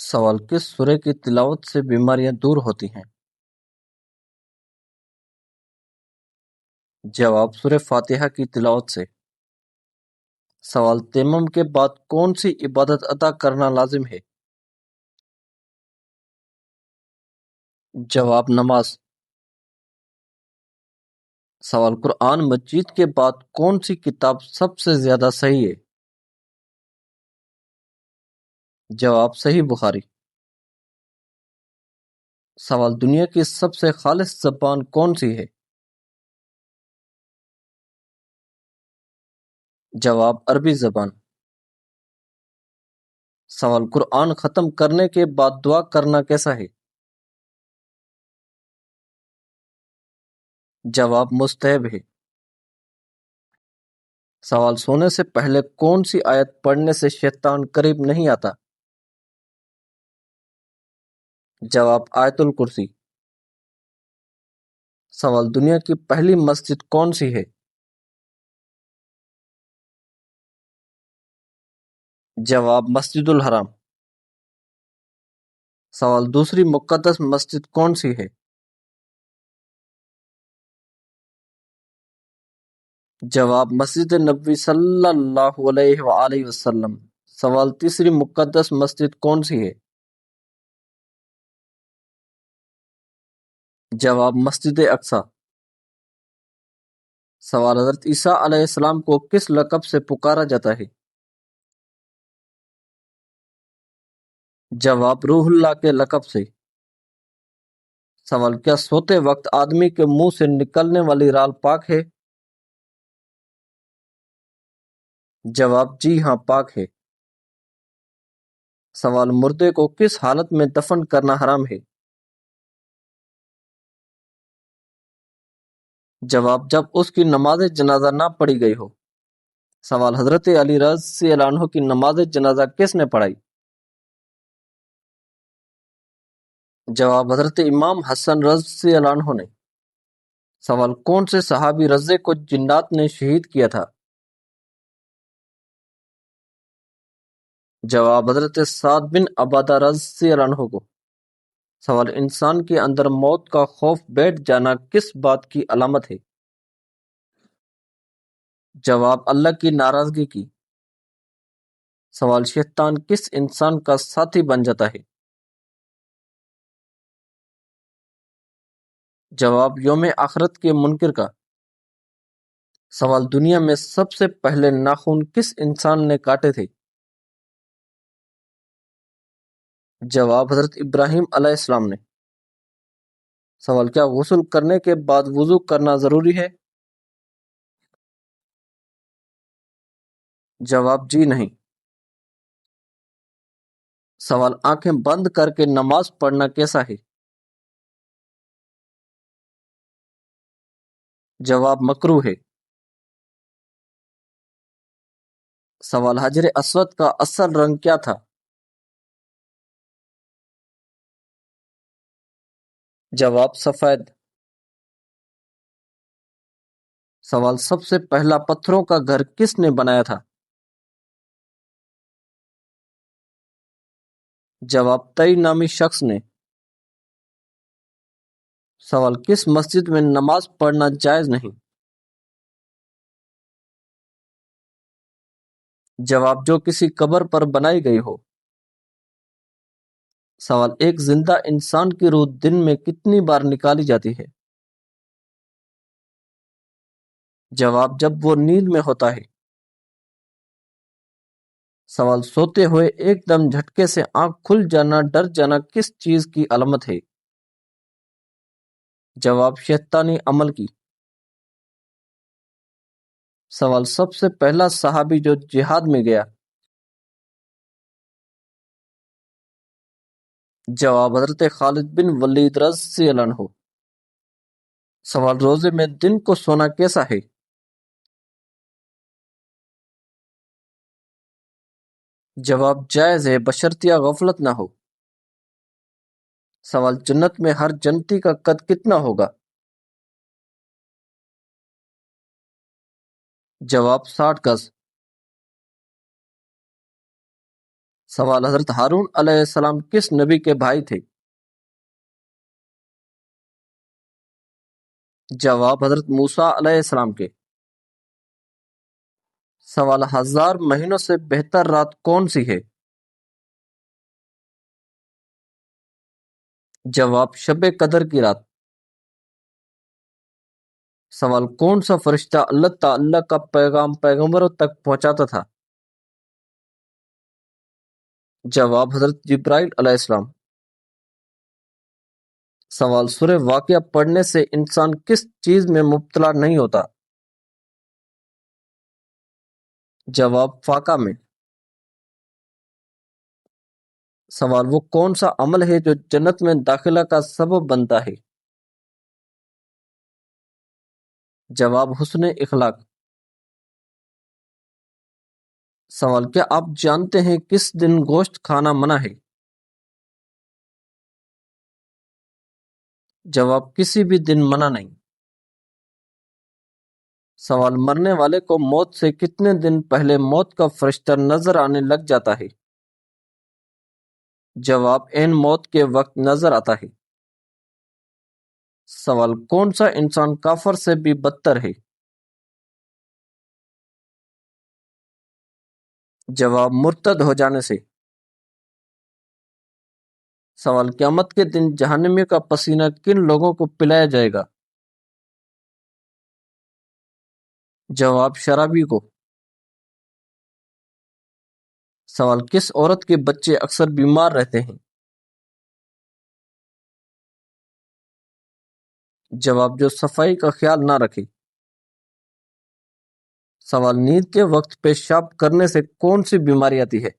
سوال: کس سورہ کی تلاوت سے بیماریاں دور ہوتی ہیں؟ جواب: سورہ فاتحہ کی تلاوت سے۔ سوال: تیمم کے بعد کون سی عبادت ادا کرنا لازم ہے؟ جواب: نماز۔ سوال: قرآن مجید کے بعد کون سی کتاب سب سے زیادہ صحیح ہے؟ جواب: صحیح بخاری۔ سوال: دنیا کی سب سے خالص زبان کون سی ہے؟ جواب: عربی زبان۔ سوال: قرآن ختم کرنے کے بعد دعا کرنا کیسا ہے؟ جواب: مستحب ہے۔ سوال: سونے سے پہلے کون سی آیت پڑھنے سے شیطان قریب نہیں آتا؟ جواب: آیت الکرسی۔ سوال: دنیا کی پہلی مسجد کون سی ہے؟ جواب: مسجد الحرام۔ سوال: دوسری مقدس مسجد کون سی ہے؟ جواب: مسجد نبوی صلی اللہ علیہ وآلہ وسلم۔ سوال: تیسری مقدس مسجد کون سی ہے؟ جواب: مسجد اقصی۔ سوال: حضرت عیسیٰ علیہ السلام کو کس لقب سے پکارا جاتا ہے؟ جواب: روح اللہ کے لقب سے۔ سوال: کیا سوتے وقت آدمی کے منہ سے نکلنے والی رال پاک ہے؟ جواب: جی ہاں، پاک ہے۔ سوال: مردے کو کس حالت میں دفن کرنا حرام ہے؟ جواب: جب اس کی نماز جنازہ نہ پڑھی گئی ہو۔ سوال: حضرت علی رضی اللہ عنہ کی نماز جنازہ کس نے پڑھائی؟ جواب: حضرت امام حسن رضی اللہ عنہ نے۔ سوال: کون سے صحابی رضے کو جنات نے شہید کیا تھا؟ جواب: حضرت سعد بن عبادہ رضی اللہ عنہ کو۔ سوال: انسان کے اندر موت کا خوف بیٹھ جانا کس بات کی علامت ہے؟ جواب: اللہ کی ناراضگی کی۔ سوال: شیطان کس انسان کا ساتھی بن جاتا ہے؟ جواب: یوم آخرت کے منکر کا۔ سوال: دنیا میں سب سے پہلے ناخن کس انسان نے کاٹے تھے؟ جواب: حضرت ابراہیم علیہ السلام نے۔ سوال: کیا غسل کرنے کے بعد وضو کرنا ضروری ہے؟ جواب: جی نہیں۔ سوال: آنکھیں بند کر کے نماز پڑھنا کیسا ہے؟ جواب: مکروہ ہے۔ سوال: حجر اسود کا اصل رنگ کیا تھا؟ جواب: سفید۔ سوال: سب سے پہلا پتھروں کا گھر کس نے بنایا تھا؟ جواب: تئی نامی شخص نے۔ سوال: کس مسجد میں نماز پڑھنا جائز نہیں؟ جواب: جو کسی قبر پر بنائی گئی ہو۔ سوال: ایک زندہ انسان کی روح دن میں کتنی بار نکالی جاتی ہے؟ جواب: جب وہ نیند میں ہوتا ہے۔ سوال: سوتے ہوئے ایک دم جھٹکے سے آنکھ کھل جانا ڈر جانا کس چیز کی علامت ہے؟ جواب: شیطانی عمل کی۔ سوال: سب سے پہلا صحابی جو جہاد میں گیا؟ جواب: حضرت خالد بن ولید رضی اللہ عنہ۔ سوال: روزے میں دن کو سونا کیسا ہے؟ جواب: جائز ہے بشرطیہ غفلت نہ ہو۔ سوال: جنت میں ہر جنتی کا قد کتنا ہوگا؟ جواب: 60 گز۔ سوال حضرت ہارون علیہ السلام کس نبی کے بھائی تھے؟ جواب حضرت موسیٰ علیہ السلام کے۔ سوال 1000 مہینوں سے بہتر رات کون سی ہے؟ جواب شب قدر کی رات۔ سوال کون سا فرشتہ اللہ تعالی کا پیغام پیغمبروں تک پہنچاتا تھا؟ جواب حضرت جبرائیل علیہ السلام۔ سوال سورہ واقعہ پڑھنے سے انسان کس چیز میں مبتلا نہیں ہوتا؟ جواب فاقہ میں۔ سوال وہ کون سا عمل ہے جو جنت میں داخلہ کا سبب بنتا ہے؟ جواب حسن اخلاق۔ سوال کیا آپ جانتے ہیں کس دن گوشت کھانا منع ہے؟ جواب کسی بھی دن منع نہیں۔ سوال مرنے والے کو موت سے کتنے دن پہلے موت کا فرشتہ نظر آنے لگ جاتا ہے؟ جواب عین موت کے وقت نظر آتا ہے۔ سوال کون سا انسان کافر سے بھی بدتر ہے؟ جواب مرتد ہو جانے سے۔ سوال قیامت کے دن جہنمیوں کا پسینہ کن لوگوں کو پلایا جائے گا؟ جواب شرابی کو۔ سوال کس عورت کے بچے اکثر بیمار رہتے ہیں؟ جواب جو صفائی کا خیال نہ رکھے۔ سوال نیند کے وقت پیشاب کرنے سے کون سی بیماری آتی ہے؟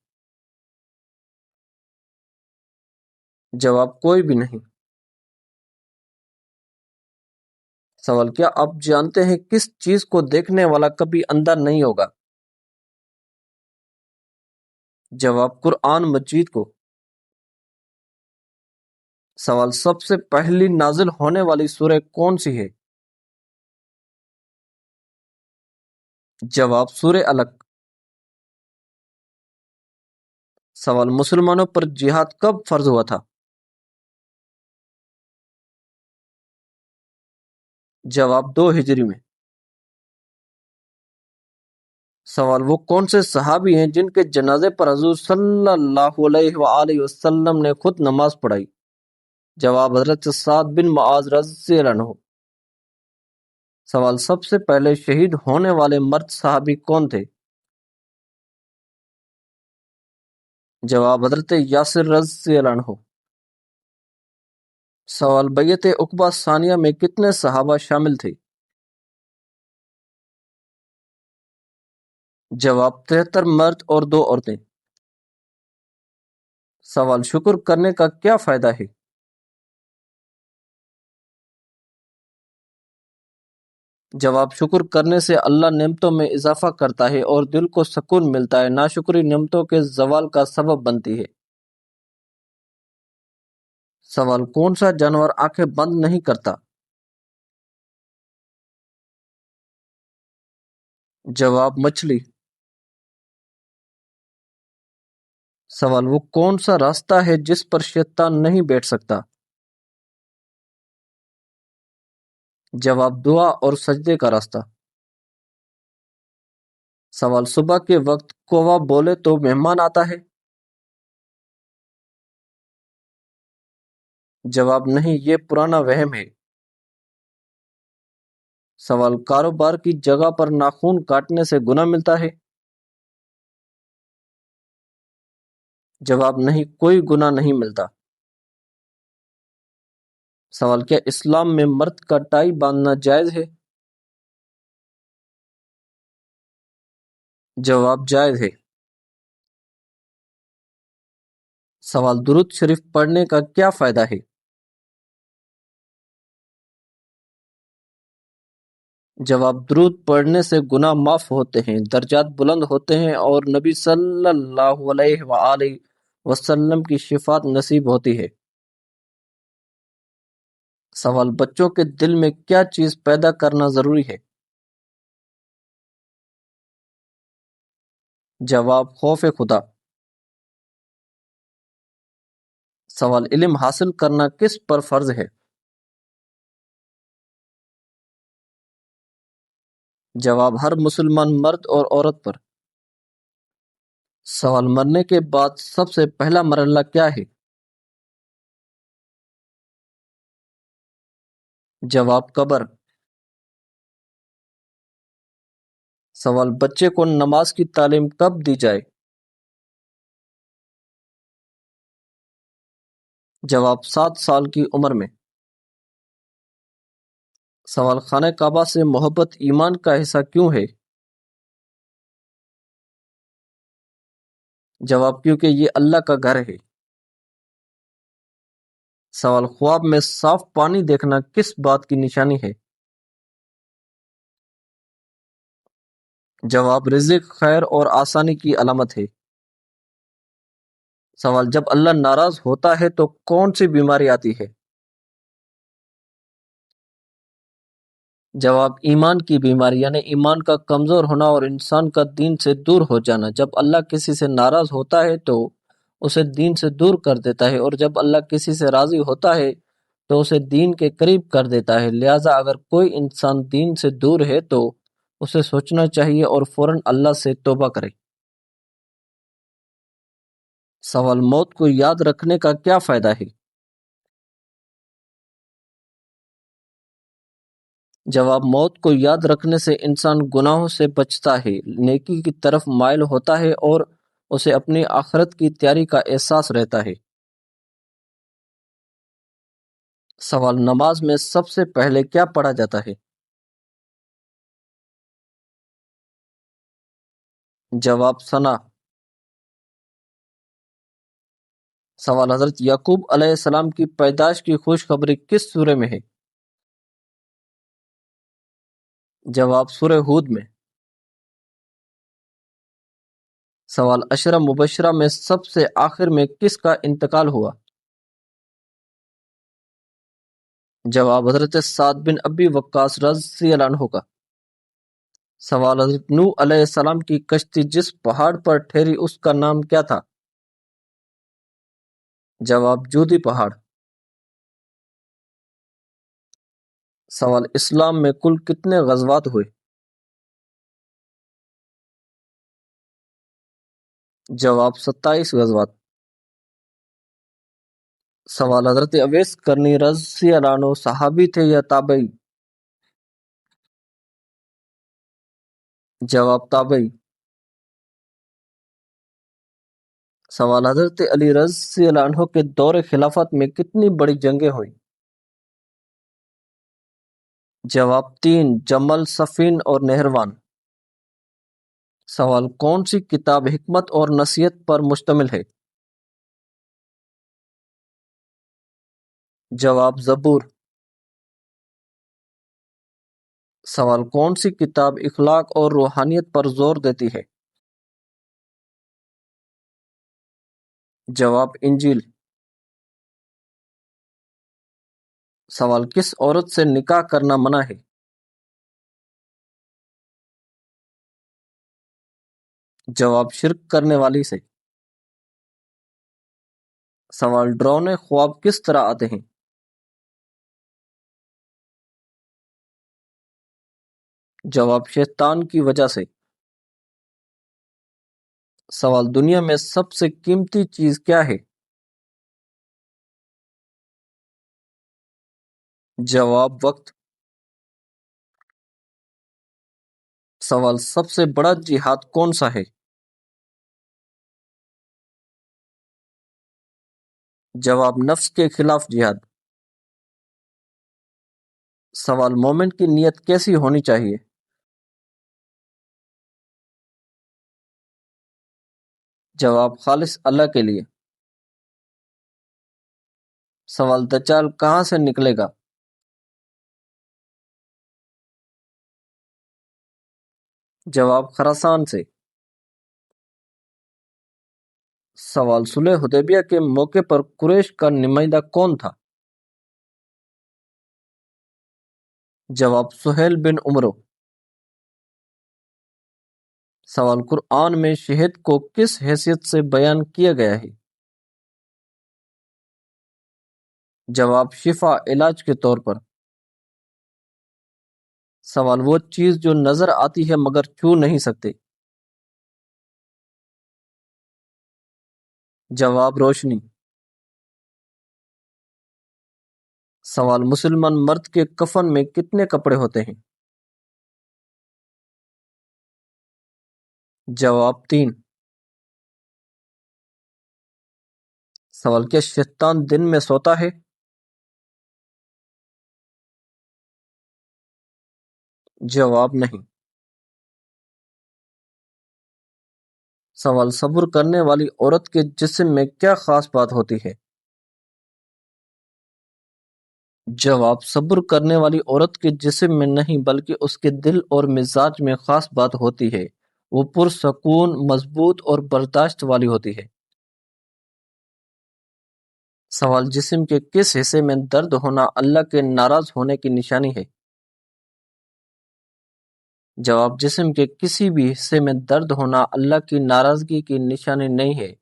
جواب کوئی بھی نہیں۔ سوال کیا آپ جانتے ہیں کس چیز کو دیکھنے والا کبھی اندھا نہیں ہوگا؟ جواب قرآن مجید کو۔ سوال سب سے پہلی نازل ہونے والی سورہ کون سی ہے؟ جواب سورہ علق۔ سوال مسلمانوں پر جہاد کب فرض ہوا تھا؟ جواب 2 ہجری میں۔ سوال وہ کون سے صحابی ہیں جن کے جنازے پر حضور صلی اللہ علیہ وآلہ وسلم نے خود نماز پڑھائی؟ جواب حضرت سعد بن معاذ رضی اللہ عنہ۔ سوال سب سے پہلے شہید ہونے والے مرد صحابی کون تھے؟ جواب حضرت یاسر رضی اللہ عنہ۔ سوال بیعت عقبہ ثانیہ میں کتنے صحابہ شامل تھے؟ جواب 73 مرد اور 2 عورتیں۔ سوال شکر کرنے کا کیا فائدہ ہے؟ جواب شکر کرنے سے اللہ نعمتوں میں اضافہ کرتا ہے اور دل کو سکون ملتا ہے، ناشکری نعمتوں کے زوال کا سبب بنتی ہے۔ سوال کون سا جانور آنکھیں بند نہیں کرتا؟ جواب مچھلی۔ سوال وہ کون سا راستہ ہے جس پر شیطان نہیں بیٹھ سکتا؟ جواب دعا اور سجدے کا راستہ۔ سوال صبح کے وقت کووا بولے تو مہمان آتا ہے؟ جواب نہیں، یہ پرانا وہم ہے۔ سوال کاروبار کی جگہ پر ناخن کاٹنے سے گناہ ملتا ہے؟ جواب نہیں، کوئی گناہ نہیں ملتا۔ سوال کیا اسلام میں مرد کا ٹائی باندھنا جائز ہے؟ جواب جائز ہے۔ سوال درود شریف پڑھنے کا کیا فائدہ ہے؟ جواب درود پڑھنے سے گناہ معاف ہوتے ہیں، درجات بلند ہوتے ہیں اور نبی صلی اللہ علیہ وآلہ وسلم کی شفاعت نصیب ہوتی ہے۔ سوال بچوں کے دل میں کیا چیز پیدا کرنا ضروری ہے؟ جواب خوف خدا۔ سوال علم حاصل کرنا کس پر فرض ہے؟ جواب ہر مسلمان مرد اور عورت پر۔ سوال مرنے کے بعد سب سے پہلا مرحلہ کیا ہے؟ جواب قبر۔ سوال بچے کو نماز کی تعلیم کب دی جائے؟ جواب 7 سال کی عمر میں۔ سوال خانہ کعبہ سے محبت ایمان کا حصہ کیوں ہے؟ جواب کیونکہ یہ اللہ کا گھر ہے۔ سوال خواب میں صاف پانی دیکھنا کس بات کی نشانی ہے؟ جواب رزق، خیر اور آسانی کی علامت ہے۔ سوال جب اللہ ناراض ہوتا ہے تو کون سی بیماری آتی ہے؟ جواب ایمان کی بیماری، یعنی ایمان کا کمزور ہونا اور انسان کا دین سے دور ہو جانا۔ جب اللہ کسی سے ناراض ہوتا ہے تو اسے دین سے دور کر دیتا ہے، اور جب اللہ کسی سے راضی ہوتا ہے تو اسے دین کے قریب کر دیتا ہے۔ لہٰذا اگر کوئی انسان دین سے دور ہے تو اسے سوچنا چاہیے اور فوراً اللہ سے توبہ کرے۔ سوال موت کو یاد رکھنے کا کیا فائدہ ہے؟ جواب موت کو یاد رکھنے سے انسان گناہوں سے بچتا ہے، نیکی کی طرف مائل ہوتا ہے اور اسے اپنی آخرت کی تیاری کا احساس رہتا ہے۔ سوال نماز میں سب سے پہلے کیا پڑھا جاتا ہے؟ جواب ثنا۔ سوال حضرت یعقوب علیہ السلام کی پیدائش کی خوشخبری کس سورہ میں ہے؟ جواب سورہ ہود میں۔ سوال عشرہ مبشرہ میں سب سے آخر میں کس کا انتقال ہوا؟ جواب حضرت سعد بن ابی وقاص رضی اللہ عنہ کا۔ سوال حضرت نوح علیہ السلام کی کشتی جس پہاڑ پر ٹھہری اس کا نام کیا تھا؟ جواب جودی پہاڑ۔ سوال اسلام میں کل کتنے غزوات ہوئے؟ جواب 27 غزوات۔ سوال حضرت اویس کرنی رضی اللہ عنہ صحابی تھے یا تابعی؟ جواب تابعی۔ سوال حضرت علی رضی اللہ عنہ کے دور خلافت میں کتنی بڑی جنگیں ہوئیں؟ جواب 3، جمل، صفین اور نہروان۔ سوال کون سی کتاب حکمت اور نصیحت پر مشتمل ہے؟ جواب زبور۔ سوال کون سی کتاب اخلاق اور روحانیت پر زور دیتی ہے؟ جواب انجیل۔ سوال کس عورت سے نکاح کرنا منع ہے؟ جواب شرک کرنے والی سے۔ سوال ڈراؤنے خواب کس طرح آتے ہیں؟ جواب شیطان کی وجہ سے۔ سوال دنیا میں سب سے قیمتی چیز کیا ہے؟ جواب وقت۔ سوال سب سے بڑا جہاد کون سا ہے؟ جواب نفس کے خلاف جہاد۔ سوال مومن کی نیت کیسی ہونی چاہیے؟ جواب خالص اللہ کے لیے۔ سوال دجال کہاں سے نکلے گا؟ جواب خراسان سے۔ سوال صلح حدیبیہ کے موقع پر قریش کا نمائندہ کون تھا؟ جواب سہیل بن عمرو۔ سوال قرآن میں شہد کو کس حیثیت سے بیان کیا گیا ہے؟ جواب شفا، علاج کے طور پر۔ سوال وہ چیز جو نظر آتی ہے مگر چھو نہیں سکتے۔ جواب روشنی۔ سوال مسلمان مرد کے کفن میں کتنے کپڑے ہوتے ہیں؟ جواب 3۔ سوال کیا شیطان دن میں سوتا ہے؟ جواب نہیں۔ سوال صبر کرنے والی عورت کے جسم میں کیا خاص بات ہوتی ہے؟ جواب صبر کرنے والی عورت کے جسم میں نہیں بلکہ اس کے دل اور مزاج میں خاص بات ہوتی ہے، وہ پرسکون، مضبوط اور برداشت والی ہوتی ہے۔ سوال جسم کے کس حصے میں درد ہونا اللہ کے ناراض ہونے کی نشانی ہے؟ جواب جسم کے کسی بھی حصے میں درد ہونا اللہ کی ناراضگی کی نشانی نہیں ہے۔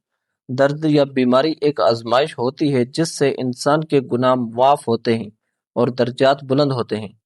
درد یا بیماری ایک آزمائش ہوتی ہے جس سے انسان کے گناہ معاف ہوتے ہیں اور درجات بلند ہوتے ہیں۔